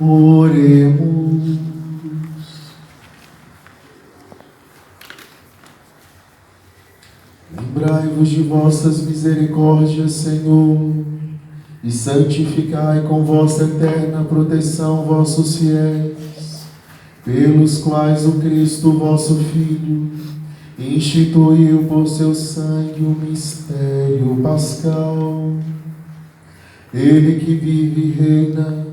Oremos. Lembrai-vos de vossas misericórdias, Senhor, e santificai com vossa eterna proteção vossos fiéis, pelos quais o Cristo, vosso Filho, instituiu por seu sangue o mistério pascal. Ele que vive e reina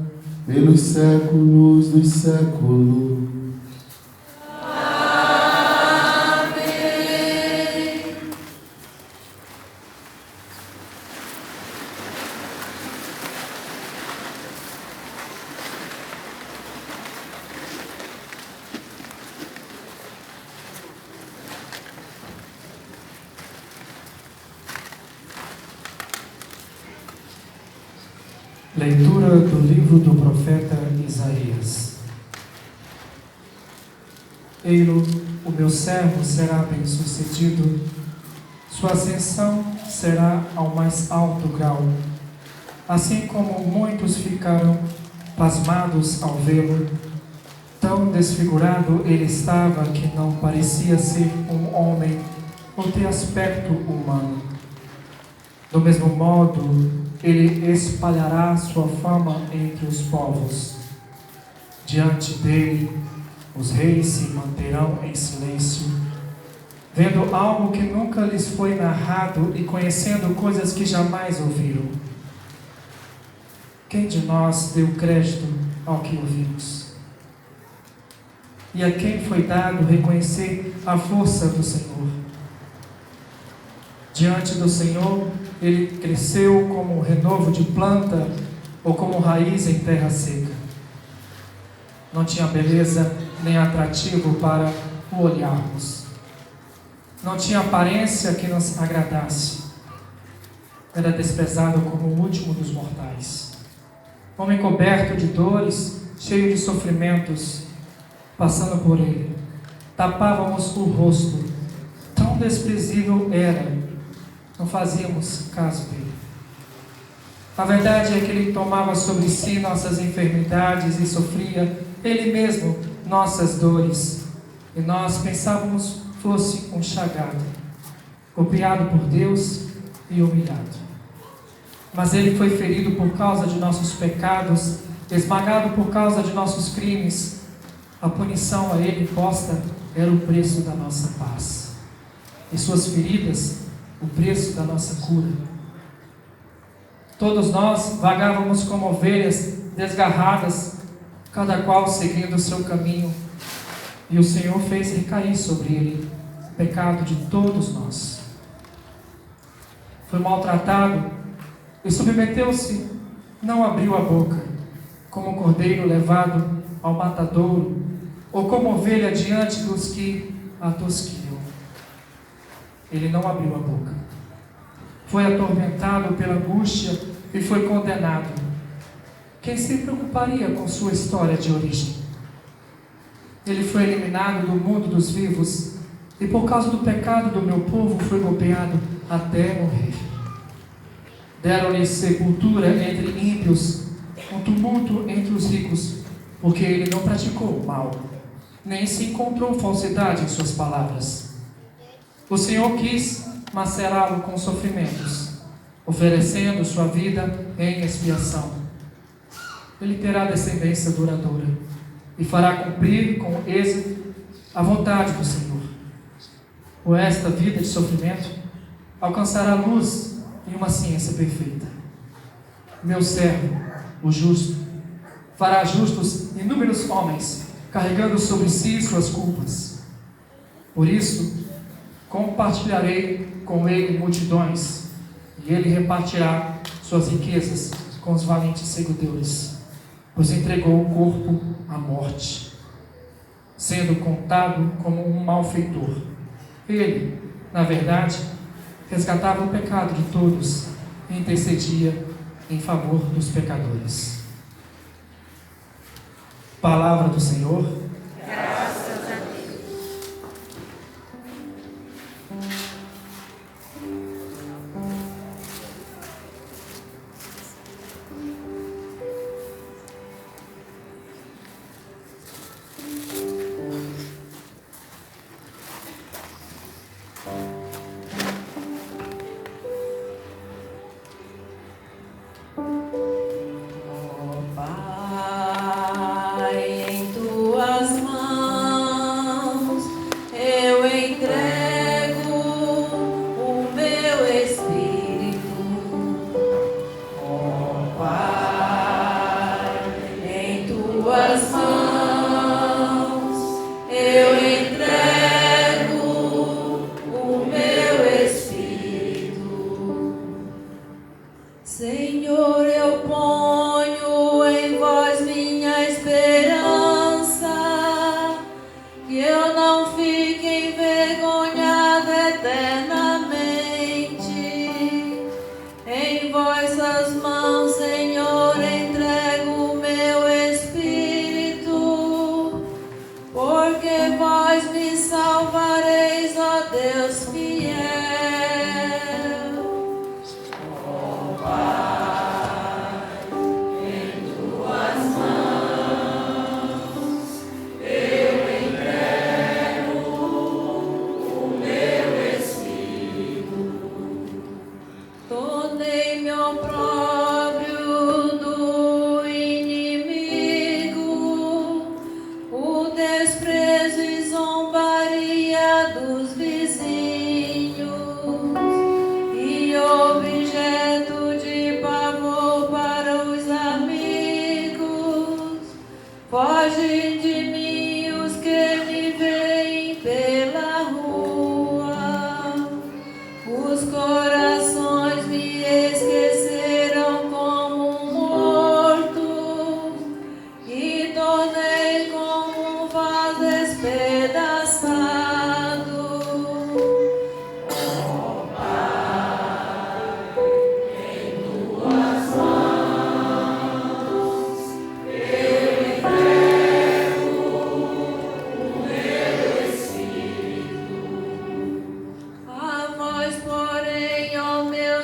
pelos séculos dos séculos. Leitura do livro do profeta Isaías. Ei-lo, o meu servo será bem-sucedido, sua ascensão será ao mais alto grau. Assim como muitos ficaram pasmados ao vê-lo, tão desfigurado ele estava que não parecia ser um homem ou ter aspecto humano. Do mesmo modo, ele espalhará sua fama entre os povos. Diante dele, os reis se manterão em silêncio, vendo algo que nunca lhes foi narrado e conhecendo coisas que jamais ouviram. Quem de nós deu crédito ao que ouvimos? E a quem foi dado reconhecer a força do Senhor? Diante do Senhor, ele cresceu como renovo de planta ou como raiz em terra seca. Não tinha beleza nem atrativo para o olharmos. Não tinha aparência que nos agradasse. Era desprezado como o último dos mortais. Homem coberto de dores, cheio de sofrimentos, passando por ele, tapávamos o rosto. Tão desprezível era. Não fazíamos caso dele. A verdade é que ele tomava sobre si nossas enfermidades e sofria ele mesmo nossas dores. E nós pensávamos fosse um chagado, golpeado por Deus e humilhado. Mas ele foi ferido por causa de nossos pecados, esmagado por causa de nossos crimes. A punição a ele imposta era o preço da nossa paz. E suas feridas, o preço da nossa cura. Todos nós vagávamos como ovelhas desgarradas, cada qual seguindo o seu caminho, e o Senhor fez recair sobre ele o pecado de todos nós. Foi maltratado e submeteu-se, não abriu a boca, como cordeiro levado ao matadouro, ou como ovelha diante dos que a tosquiam. Ele não abriu a boca. Foi atormentado pela angústia e foi condenado. Quem se preocuparia com sua história de origem? Ele foi eliminado do mundo dos vivos e por causa do pecado do meu povo foi golpeado até morrer. Deram-lhe sepultura entre ímpios, um tumulto entre os ricos, porque ele não praticou o mal, nem se encontrou falsidade em suas palavras. O Senhor quis macerá-lo com sofrimentos, oferecendo sua vida em expiação. Ele terá descendência duradoura e fará cumprir com êxito a vontade do Senhor. Por esta vida de sofrimento, alcançará luz e uma ciência perfeita. Meu servo, o justo, fará justos inúmeros homens, carregando sobre si suas culpas. Por isso, compartilharei com ele multidões, e ele repartirá suas riquezas com os valentes seguidores, pois entregou o corpo à morte, sendo contado como um malfeitor. Ele, na verdade, resgatava o pecado de todos e intercedia em favor dos pecadores. Palavra do Senhor. Graças a Deus. Fogem de mim os que me veem pela rua. Os corações me esqueceram como um morto e tornei como um vaso despedaçado.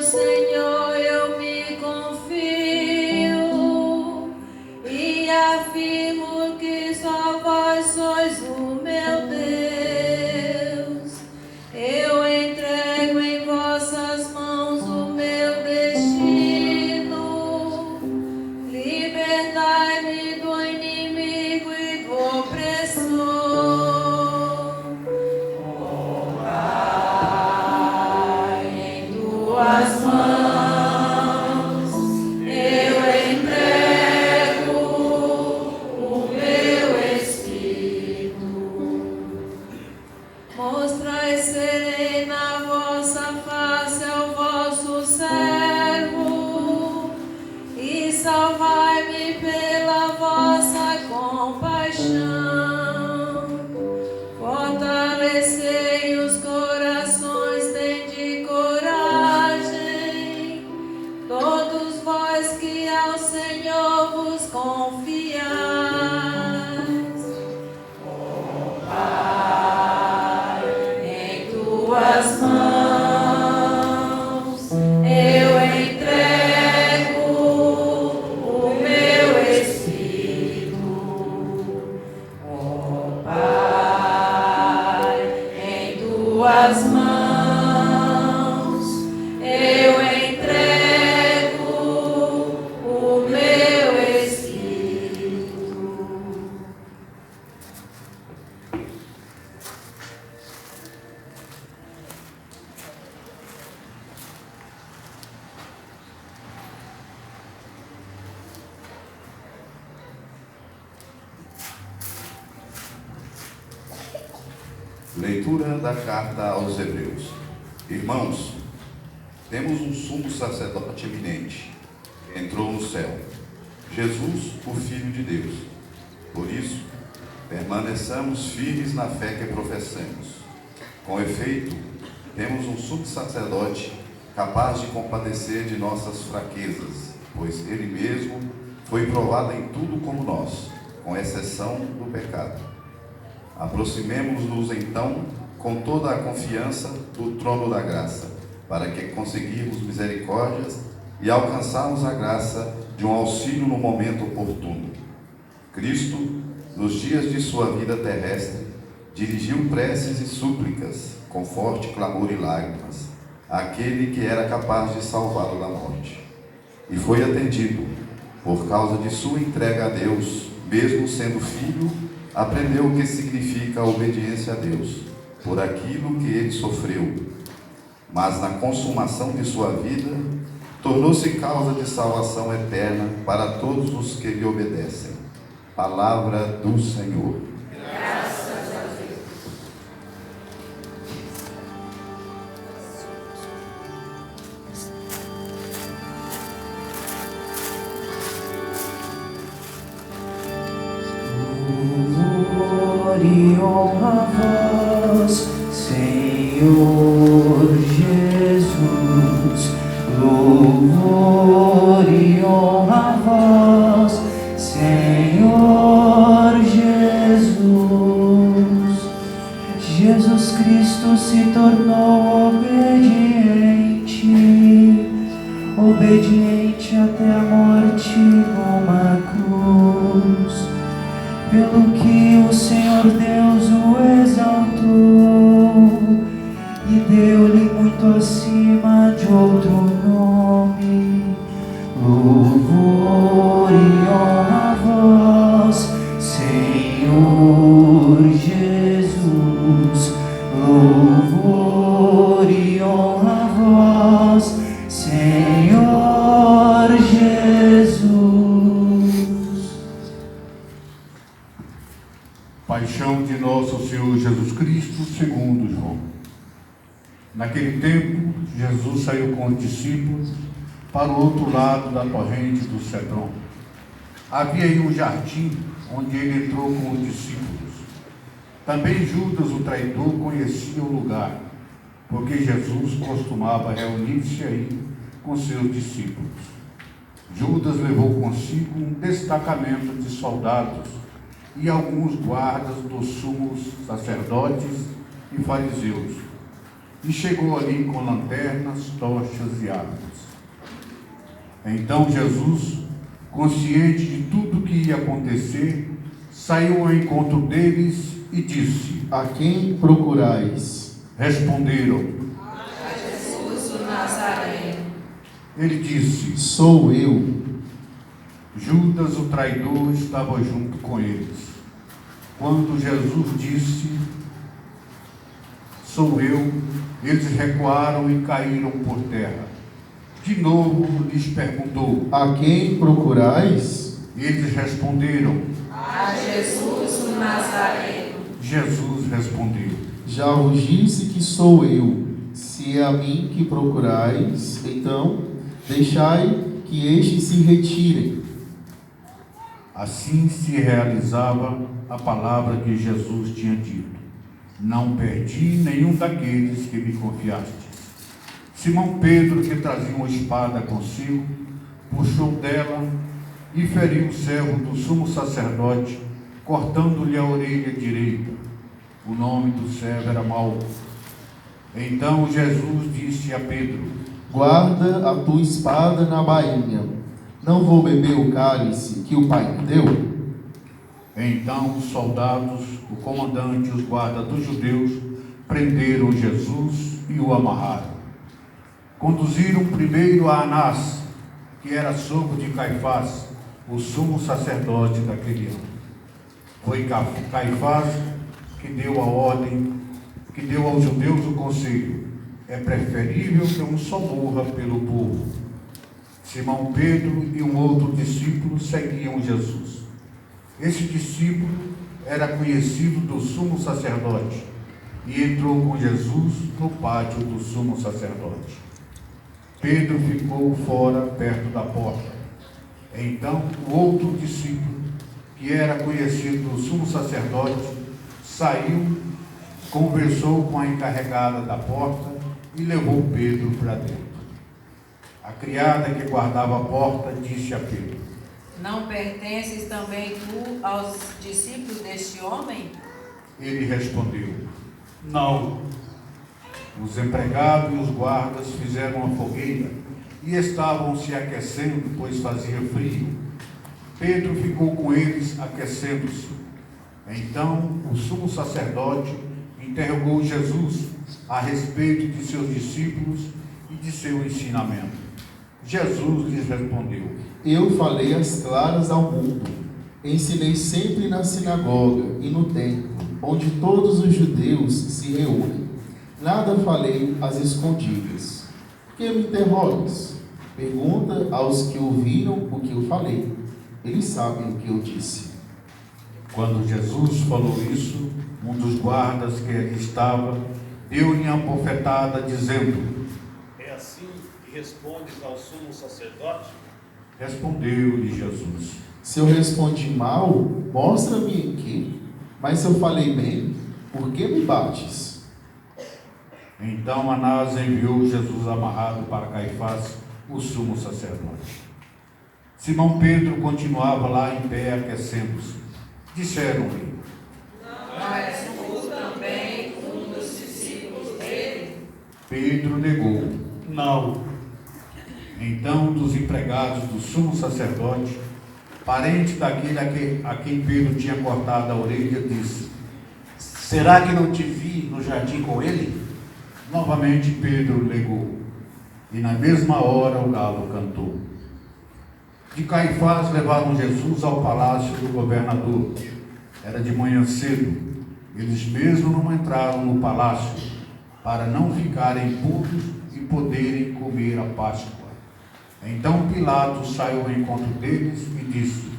Senhor, eu me confio e afirmo que só vós sois o meu Deus. Eu entrego em vossas mãos o meu destino. Libertai-me do inimigo e do opressor. As mãos eu entrego o meu espírito. Mostrai serei na vossa face ao vosso servo e salvai-me pela vossa compaixão. Fortalecei os corações, tende coragem, todos vós que ao Senhor vos confiais. Ó Pai, em tuas mãos eu entrego o meu espírito. Ó Pai, em tuas mãos eu entrego o meu espírito. Leitura da carta aos Hebreus. Irmãos, temos um sumo sacerdote eminente, que entrou no céu, Jesus, o Filho de Deus. Por isso, permaneçamos firmes na fé que professamos. Com efeito, temos um sumo sacerdote capaz de compadecer de nossas fraquezas, pois ele mesmo foi provado em tudo como nós, com exceção do pecado. Aproximemo-nos então com toda a confiança do trono da graça, para que conseguirmos misericórdias e alcançarmos a graça de um auxílio no momento oportuno. Cristo, nos dias de sua vida terrestre, dirigiu preces e súplicas, com forte clamor e lágrimas, àquele que era capaz de salvá-lo da morte. E foi atendido. Por causa de sua entrega a Deus, mesmo sendo filho, aprendeu o que significa a obediência a Deus, por aquilo que ele sofreu. Mas na consumação de sua vida, tornou-se causa de salvação eterna para todos os que lhe obedecem. Palavra do Senhor. Graças a Deus. Louvor e honra a vós, Senhor Jesus. Louvor e honra a vós, Senhor Jesus. Jesus Cristo se tornou obediente até a morte numa cruz. Pelo que o Senhor Deus o exaltou e deu-lhe muito acima de outro nome. Louvor e honra a vós, Senhor Jesus. Louvor e honra a vós, Senhor Jesus. Paixão de nosso Senhor Jesus Cristo, segundo João. Naquele tempo, Jesus saiu com os discípulos para o outro lado da torrente do Cedron. Havia aí um jardim onde ele entrou com os discípulos. Também Judas, o traidor, conhecia o lugar, porque Jesus costumava reunir-se aí com seus discípulos. Judas levou consigo um destacamento de soldados e alguns guardas dos sumos sacerdotes e fariseus, e chegou ali com lanternas, tochas e armas. Então Jesus, consciente de tudo que ia acontecer, saiu ao encontro deles e disse: A quem procurais? Responderam. A Jesus o Nazareno. Ele disse: Sou eu. Judas, o traidor, estava junto com eles. Quando Jesus disse: Sou eu, eles recuaram e caíram por terra. De novo lhes perguntou: A quem procurais? Eles responderam. A Jesus o Nazareno. Jesus respondeu: Já vos disse que sou eu. Se é a mim que procurais, então deixai que estes se retirem. Assim se realizava a palavra que Jesus tinha dito: Não perdi nenhum daqueles que me confiastes. Simão Pedro, que trazia uma espada consigo, puxou dela e feriu o servo do sumo sacerdote, cortando-lhe a orelha direita. O nome do servo era Malco. Então Jesus disse a Pedro: Guarda a tua espada na bainha. Não vou beber o cálice que o Pai me deu? Então os soldados, o comandante e os guardas dos judeus prenderam Jesus e o amarraram. Conduziram primeiro a Anás, que era sogro de Caifás, o sumo sacerdote daquele ano. Foi Caifás que deu a ordem, que deu aos judeus o conselho: é preferível que um só morra pelo povo. Simão Pedro e um outro discípulo seguiam Jesus. Esse discípulo era conhecido do sumo sacerdote e entrou com Jesus no pátio do sumo sacerdote. Pedro ficou fora, perto da porta. Então o outro discípulo, que era conhecido do sumo sacerdote, saiu, conversou com a encarregada da porta e levou Pedro para dentro. A criada que guardava a porta disse a Pedro: Não pertences também tu aos discípulos deste homem? Ele respondeu: Não. Os empregados e os guardas fizeram uma fogueira e estavam se aquecendo, pois fazia frio. Pedro ficou com eles aquecendo-se. Então o sumo sacerdote interrogou Jesus a respeito de seus discípulos e de seu ensinamento. Jesus lhes respondeu: Eu falei às claras ao mundo. Ensinei sempre na sinagoga e no templo, onde todos os judeus se reúnem. Nada falei às escondidas. Por que me interrogas? Pergunta aos que ouviram o que eu falei. Eles sabem o que eu disse. Quando Jesus falou isso, um dos guardas que ali estava deu-lhe uma bofetada, dizendo: É assim que respondes ao sumo sacerdote? Respondeu-lhe Jesus: Se eu respondi mal, mostra-me em que. Mas se eu falei bem, por que me bates? Então Anás enviou Jesus amarrado para Caifás, o sumo sacerdote. Simão Pedro continuava lá em pé aquecendo-se. Disseram-lhe: Não és tu também um dos discípulos dele? Pedro negou: Não. Então um dos empregados do sumo sacerdote, parente daquele a quem Pedro tinha cortado a orelha, disse: Será que não te vi no jardim com ele? Novamente Pedro negou, e na mesma hora o galo cantou. De Caifás levaram Jesus ao palácio do governador. Era de manhã cedo. Eles mesmos não entraram no palácio, para não ficarem puros e poderem comer a Páscoa. Então Pilatos saiu ao encontro deles e disse: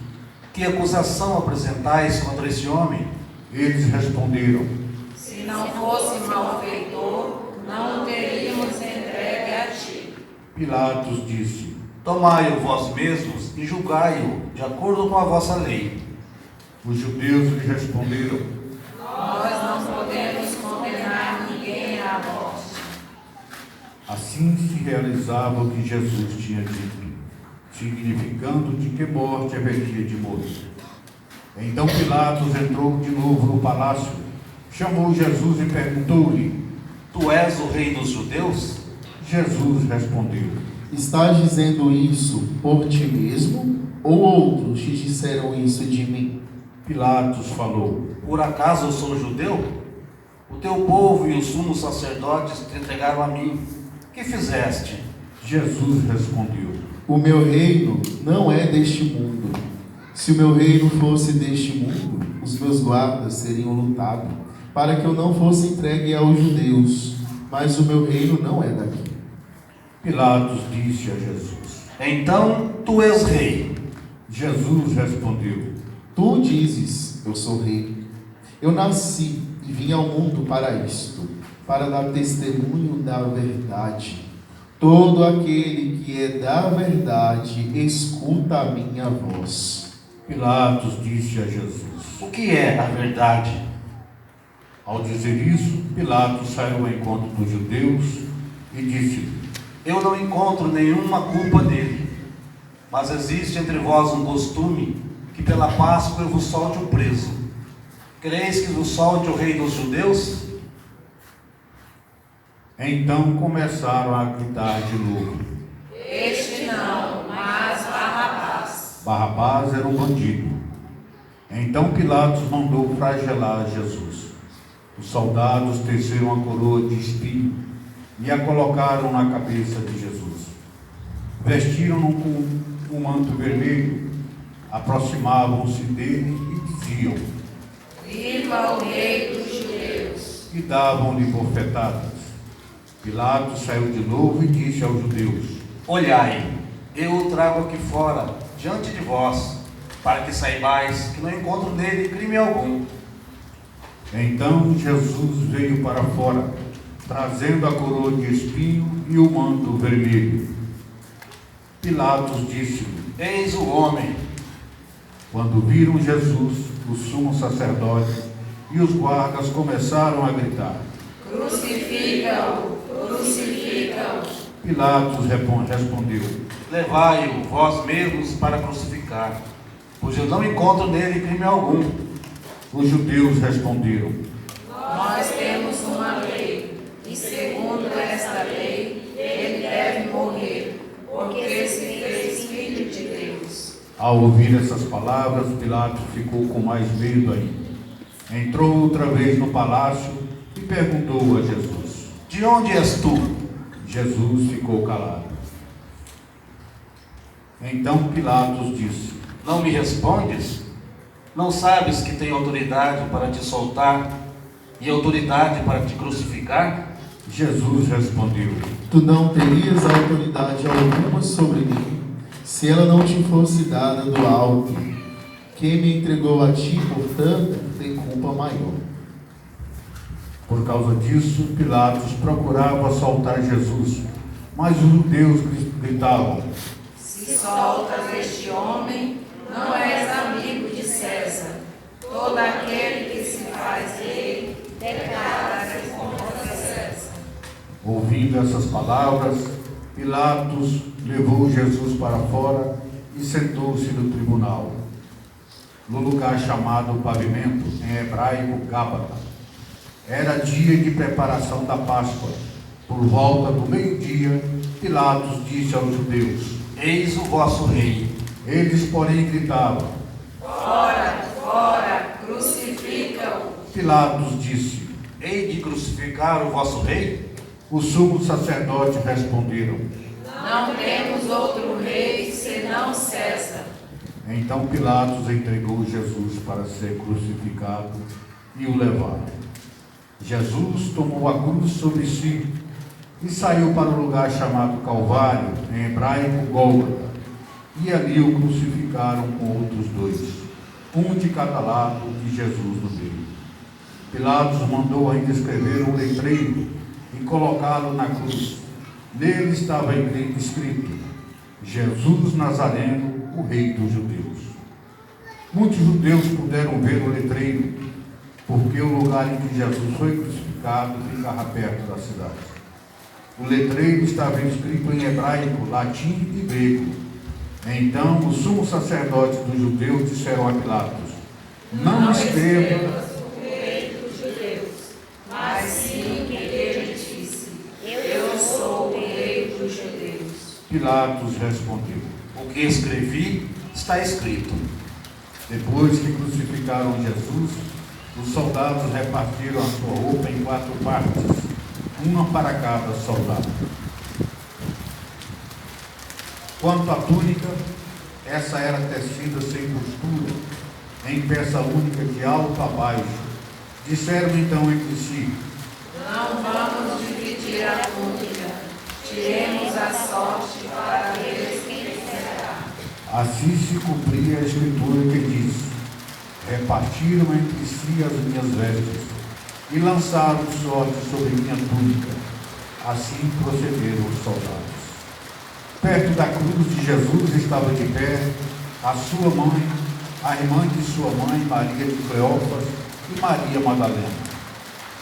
Que acusação apresentais contra esse homem? Eles responderam: Se não fosse malfeitor, não o teríamos entregue a ti. Pilatos disse: Tomai-o vós mesmos e julgai-o, de acordo com a vossa lei. Os judeus lhe responderam: Nós não podemos condenar ninguém à morte. Assim se realizava o que Jesus tinha dito, significando de que morte haveria de morrer. Então Pilatos entrou de novo no palácio, chamou Jesus e perguntou-lhe: Tu és o rei dos judeus? Jesus respondeu: Estás dizendo isso por ti mesmo, ou outros te disseram isso de mim? Pilatos falou: Por acaso eu sou judeu? O teu povo e os sumos sacerdotes te entregaram a mim. Que fizeste? Jesus respondeu: O meu reino não é deste mundo. Se o meu reino fosse deste mundo, os meus guardas teriam lutado para que eu não fosse entregue aos judeus, mas o meu reino não é daqui. Pilatos disse a Jesus: Então tu és rei. Jesus respondeu: Tu dizes, eu sou rei. Eu nasci e vim ao mundo para isto, para dar testemunho da verdade. Todo aquele que é da verdade, escuta a minha voz. Pilatos disse a Jesus: O que é a verdade? Ao dizer isso, Pilatos saiu ao encontro dos judeus e disse: Eu não encontro nenhuma culpa nele, mas existe entre vós um costume que pela Páscoa eu vos solte o preso. Quereis que vos solte o rei dos judeus? Então começaram a gritar de novo. Este não, mas Barrabás. Barrabás era um bandido. Então Pilatos mandou flagelar Jesus. Os soldados teceram a coroa de espinho e a colocaram na cabeça de Jesus. Vestiram-no com um manto vermelho, aproximavam-se dele e diziam: Viva o rei dos judeus. E davam-lhe bofetadas. Pilatos saiu de novo e disse aos judeus: Olhai, eu o trago aqui fora, diante de vós, para que saibais que não encontro nele crime algum. Então Jesus veio para fora, trazendo a coroa de espinho e o manto vermelho. Pilatos disse-lhe: Eis o homem. Quando viram Jesus, o sumo sacerdote e os guardas começaram a gritar. Crucifica-o, crucifica-o. Pilatos respondeu: Levai-o vós mesmos para crucificar, pois eu não encontro nele crime algum. Os judeus responderam: Nós temos uma lei, e segundo esta lei, ele deve morrer, porque se fez filho de Deus. Ao ouvir essas palavras, Pilatos ficou com mais medo ainda. Entrou outra vez no palácio e perguntou a Jesus: De onde és tu? Jesus ficou calado. Então Pilatos disse: Não me respondes? Não sabes que tenho autoridade para te soltar e autoridade para te crucificar? Jesus respondeu: Tu não terias autoridade alguma sobre mim, se ela não te fosse dada do alto. Quem me entregou a ti, portanto, tem culpa maior. Por causa disso, Pilatos procurava soltar Jesus, mas os judeus gritavam: Se soltas este homem, não és amigo de César. Todo aquele que se faz rei, declara-se contra César. Ouvindo essas palavras, Pilatos levou Jesus para fora e sentou-se no tribunal, no lugar chamado Pavimento, em hebraico Gábata. Era dia de preparação da Páscoa. Por volta do meio-dia, Pilatos disse aos judeus: Eis o vosso rei. Eles, porém, gritavam: Fora, fora, crucifica-o. Pilatos disse: Hei de crucificar o vosso rei? Os sumos sacerdotes responderam: Não temos outro rei senão César. Então Pilatos entregou Jesus para ser crucificado e o levaram. Jesus tomou a cruz sobre si e saiu para o lugar chamado Calvário, em hebraico Gólgota, e ali o crucificaram com outros dois, um de cada lado e Jesus no meio. Pilatos mandou ainda escrever um letreiro e colocá-lo na cruz. Nele estava escrito: Jesus Nazareno, o Rei dos Judeus. Muitos judeus puderam ver o letreiro, porque o lugar em que Jesus foi crucificado ficava perto da cidade. O letreiro estava escrito em hebraico, latim e grego. Então os sumos sacerdotes dos judeus disseram a Pilatos: não escreva o Rei dos Judeus, mas sim o que ele disse: eu sou o Rei dos Judeus. Pilatos respondeu: O que escrevi está escrito. Depois que crucificaram Jesus, os soldados repartiram a sua roupa em 4 partes, uma para cada soldado. Quanto à túnica, essa era tecida sem costura, em peça única de alto a baixo. Disseram então entre si: Não vamos dividir a túnica, tiremos a sorte para ver quem será. Assim se cumpria a escritura que diz: repartiram entre si as minhas vestes e lançaram sorte sobre minha túnica. Assim procederam os soldados. Perto da cruz de Jesus estava de pé a sua mãe, a irmã de sua mãe, Maria de Cleófas, e Maria Madalena.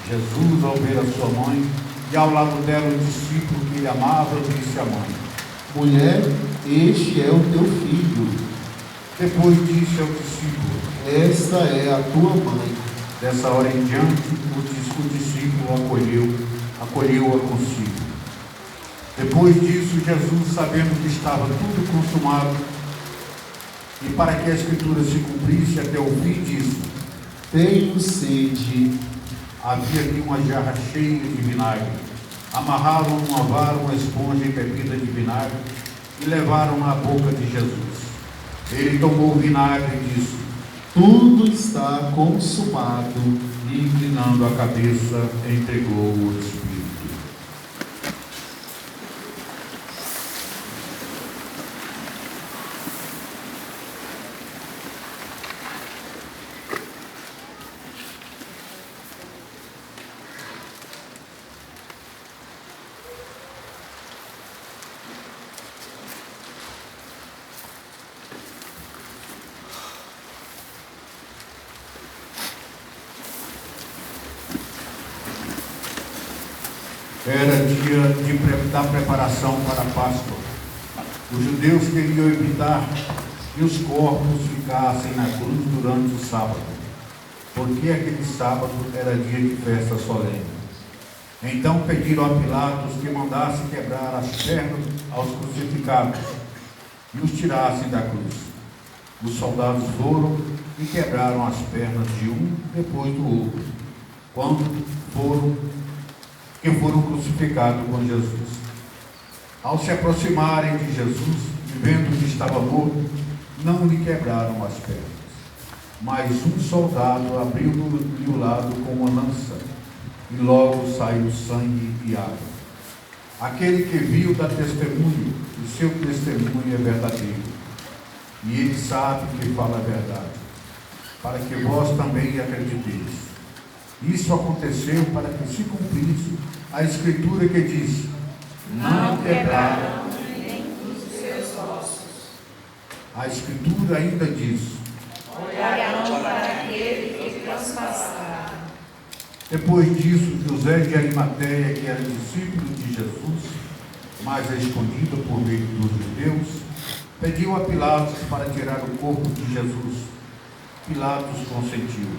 Jesus, ao ver a sua mãe e ao lado dela o discípulo que ele amava, disse à mãe: Mulher, este é o teu filho. Depois disse ao discípulo: Esta é a tua mãe. Dessa hora em diante, o discípulo acolheu-a consigo. Depois disso, Jesus, sabendo que estava tudo consumado, e para que a Escritura se cumprisse até o fim, disse: Tenho sede. Havia ali uma jarra cheia de vinagre. Amarraram numa vara uma esponja embebida de vinagre e levaram à boca de Jesus. Ele tomou o vinagre e disse: Tudo está consumado. E, inclinando a cabeça, entregou o Espírito. Era dia da preparação para a Páscoa. Os judeus queriam evitar que os corpos ficassem na cruz durante o sábado, porque aquele sábado era dia de festa solene. Então pediram a Pilatos que mandasse quebrar as pernas aos crucificados e os tirassem da cruz. Os soldados foram e quebraram as pernas de um depois do outro, quando foram crucificados com Jesus. Ao se aproximarem de Jesus, vendo que estava morto, não lhe quebraram as pernas. Mas um soldado abriu-lhe o lado com uma lança, e logo saiu sangue e água. Aquele que viu dá testemunho, e seu testemunho é verdadeiro. E ele sabe que fala a verdade, para que vós também acrediteis. Isso aconteceu para que se cumprisse a Escritura que diz: Não quebraram nem os seus ossos. A Escritura ainda diz: Olharão para aquele que transpassaram. Depois disso, José de Arimateia, que era discípulo de Jesus, mas escondido por meio dos judeus, pediu a Pilatos para tirar o corpo de Jesus. Pilatos consentiu.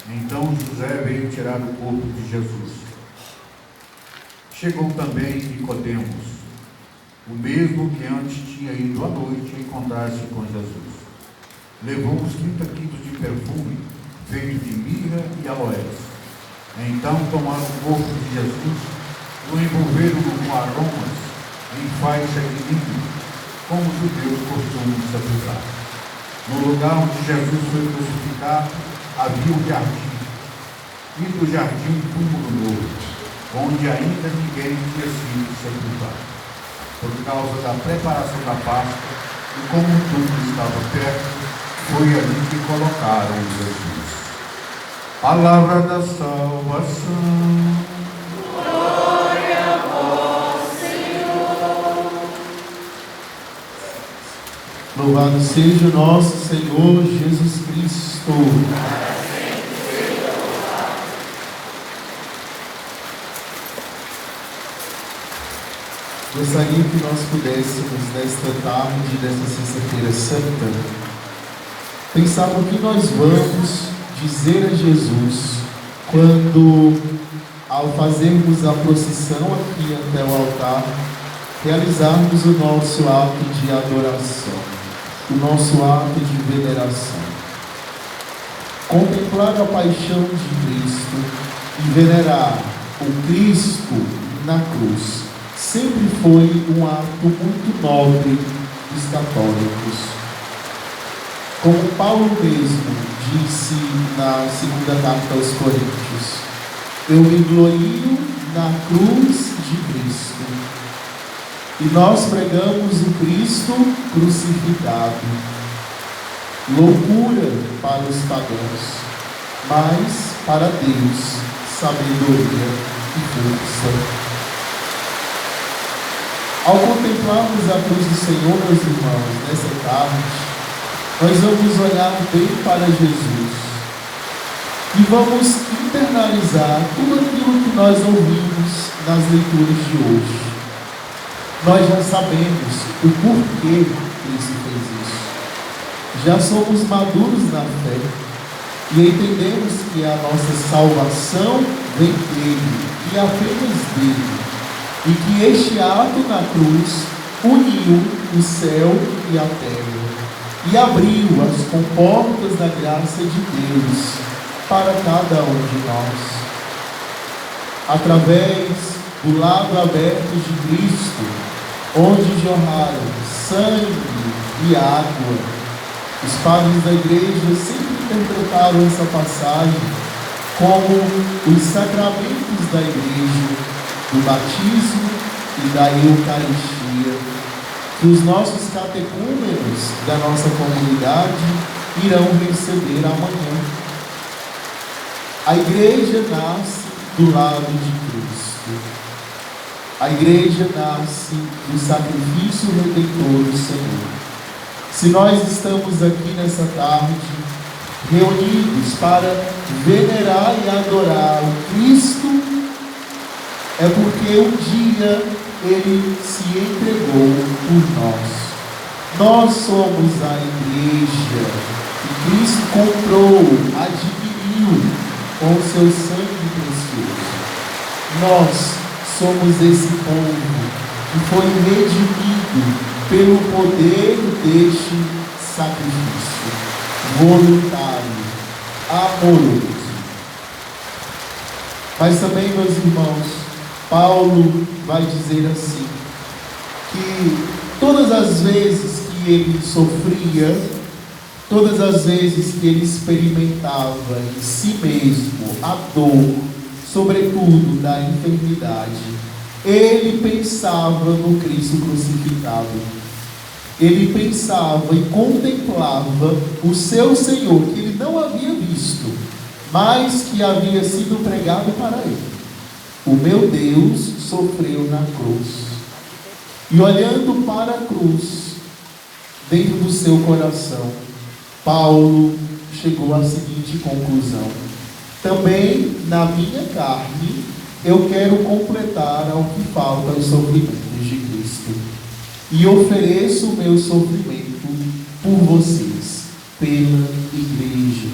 Então José veio tirar o corpo de Jesus. Chegou também Nicodemos, o mesmo que antes tinha ido à noite encontrar-se com Jesus. Levou uns 30 quilos de perfume, feito de mirra e aloés. Então tomaram o corpo de Jesus, o envolveram com aromas em faixa de linho, como os judeus costumam sepultar. No lugar onde Jesus foi crucificado, havia um jardim, e do jardim um túmulo novo, onde ainda ninguém tinha sido sepultado. Por causa da preparação da Páscoa, e como o túmulo estava perto, foi ali que colocaram Jesus. Palavra da salvação. Glória a vós, Senhor. Louvado seja o nosso Senhor Jesus Cristo. Gostaria que nós pudéssemos, nesta tarde, desta sexta-feira santa, pensar no que nós vamos dizer a Jesus quando, ao fazermos a procissão aqui até o altar, realizarmos o nosso ato de adoração, o nosso ato de veneração. Contemplar a paixão de Cristo e venerar o Cristo na cruz sempre foi um ato muito nobre dos católicos. Como Paulo mesmo disse na segunda carta aos Coríntios: eu me glorio na cruz de Cristo. E nós pregamos o Cristo crucificado. Loucura para os pagãos, mas para Deus, sabedoria e força. Ao contemplarmos a cruz do Senhor, meus irmãos, nessa tarde, nós vamos olhar bem para Jesus e vamos internalizar tudo aquilo que nós ouvimos nas leituras de hoje. Nós já sabemos o porquê Cristo fez isso. Já somos maduros na fé e entendemos que a nossa salvação vem dele e apenas dele. E que este ato na cruz uniu o céu e a terra e abriu as comportas da graça de Deus para cada um de nós. Através do lado aberto de Cristo, onde jorraram sangue e água, os padres da igreja sempre interpretaram essa passagem como os sacramentos da igreja, do batismo e da Eucaristia, que os nossos catecúmenos da nossa comunidade irão receber amanhã. A igreja nasce do lado de Cristo. A igreja nasce do sacrifício redentor do Senhor. Se nós estamos aqui nessa tarde, reunidos para venerar e adorar o Cristo, é porque um dia ele se entregou por nós. Nós somos a igreja que Cristo comprou, adquiriu com o seu sangue precioso. Nós somos esse povo que foi redimido pelo poder deste sacrifício voluntário, amoroso. Mas também, meus irmãos, Paulo vai dizer assim, que todas as vezes que ele sofria, todas as vezes que ele experimentava em si mesmo a dor, sobretudo da enfermidade, ele pensava no Cristo crucificado. Ele pensava e contemplava o seu Senhor, que ele não havia visto, mas que havia sido pregado para ele. O meu Deus sofreu na cruz. E olhando para a cruz, dentro do seu coração, Paulo chegou à seguinte conclusão: também na minha carne eu quero completar ao que falta os sofrimentos de Cristo. E ofereço o meu sofrimento por vocês, pela igreja.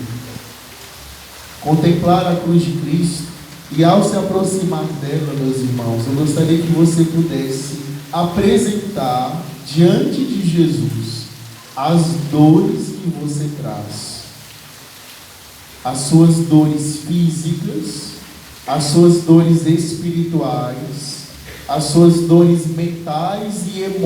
Contemplar a cruz de Cristo, e ao se aproximar dela, meus irmãos, eu gostaria que você pudesse apresentar diante de Jesus as dores que você traz. As suas dores físicas, as suas dores espirituais, as suas dores mentais e emocionais.